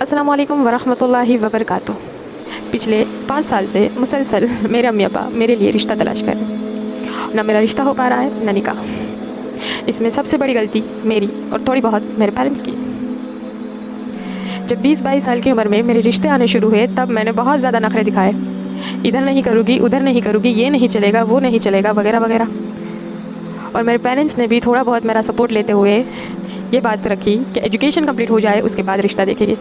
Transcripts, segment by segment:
अस्सलाम वालेकुम वरहमतुल्लाहि वबरकातुह। पिछले 5 साल से मुसलसल मेरे अम्मी अब्बा मेरे लिए रिश्ता तलाश कर रहे हैं। ना मेरा रिश्ता हो पा रहा है ना निकाह। इसमें सबसे बड़ी गलती मेरी और थोड़ी बहुत मेरे पेरेंट्स की। जब 20-22 साल की उम्र में मेरे रिश्ते आने शुरू हुए तब मैंने बहुत ज़्यादा नखरे दिखाए। इधर नहीं करूँगी, उधर नहीं करूँगी, ये नहीं चलेगा, वो नहीं चलेगा, वगैरह वगैरह। और मेरे पेरेंट्स ने भी थोड़ा बहुत मेरा सपोर्ट लेते हुए ये बात रखी कि एजुकेशन कंप्लीट हो जाए उसके बाद रिश्ता देखेंगे।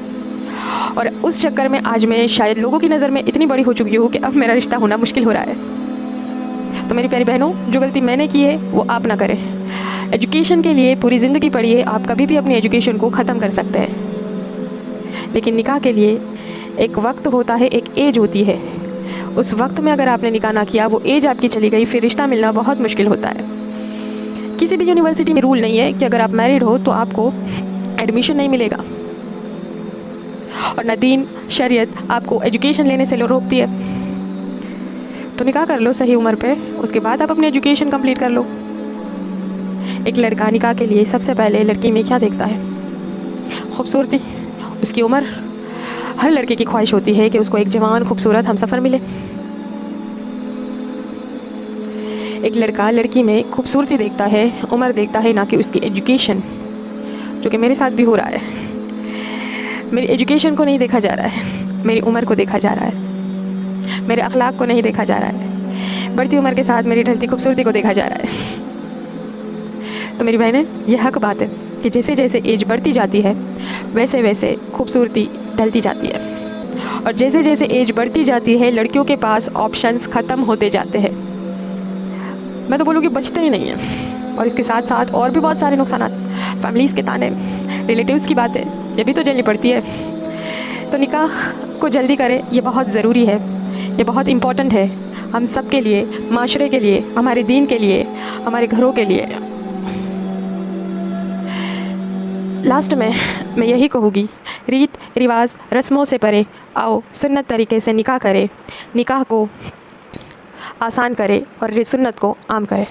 और उस चक्कर में आज मैं शायद लोगों की नज़र में इतनी बड़ी हो चुकी हूँ कि अब मेरा रिश्ता होना मुश्किल हो रहा है। तो मेरी प्यारी बहनों, जो गलती मैंने की है वो आप ना करें। एजुकेशन के लिए पूरी ज़िंदगी पढ़िए, आप कभी भी अपनी एजुकेशन को ख़त्म कर सकते हैं। लेकिन निकाह के लिए एक वक्त होता है, एक एज होती है। उस वक्त में अगर आपने निकाह ना किया, वो एज आपकी चली गई, फिर रिश्ता मिलना बहुत मुश्किल होता है। किसी भी यूनिवर्सिटी में रूल नहीं है कि अगर आप मैरिड हो तो आपको एडमिशन नहीं मिलेगा, और न दीन शरीयत आपको एजुकेशन लेने से रोकती है। तो निकाह कर लो सही उम्र पे, उसके बाद आप अपनी एजुकेशन कंप्लीट कर लो। एक लड़का निकाह के लिए सबसे पहले लड़की में क्या देखता है? खूबसूरती। उसकी उम्र। हर लड़के की ख्वाहिश होती है कि उसको एक जवान खूबसूरत हमसफ़र मिले। एक लड़का लड़की में खूबसूरती देखता है, उम्र देखता है, ना कि उसकी एजुकेशन, जो कि मेरे साथ भी हो रहा है। मेरी एजुकेशन को नहीं देखा जा रहा है, मेरी उम्र को देखा जा रहा है, मेरे अखलाक को नहीं देखा जा रहा है, बढ़ती उम्र के साथ मेरी ढलती खूबसूरती को देखा जा रहा है। तो मेरी बहनें, ये हक बात है कि जैसे जैसे एज बढ़ती जाती है वैसे वैसे खूबसूरती ढलती जाती है, और जैसे जैसे एज बढ़ती जाती है लड़कियों के पास ऑप्शंस ख़त्म होते जाते हैं। मैं तो बोलूँगी बचते ही नहीं हैं। और इसके साथ साथ और भी बहुत सारे नुकसान, फैमिलीज़ के ताने, रिलेटिव्स की बातें, ये भी तो झेलनी पड़ती है। तो निकाह को जल्दी करें, ये बहुत ज़रूरी है, ये बहुत इम्पॉर्टेंट है हम सब के लिए, माशरे के लिए, हमारे दीन के लिए, हमारे घरों के लिए। लास्ट में मैं यही कहूँगी, रीत रिवाज रस्मों से परे आओ सुन्नत तरीके से निकाह करें, निकाह को आसान करें और सुन्नत को आम करें।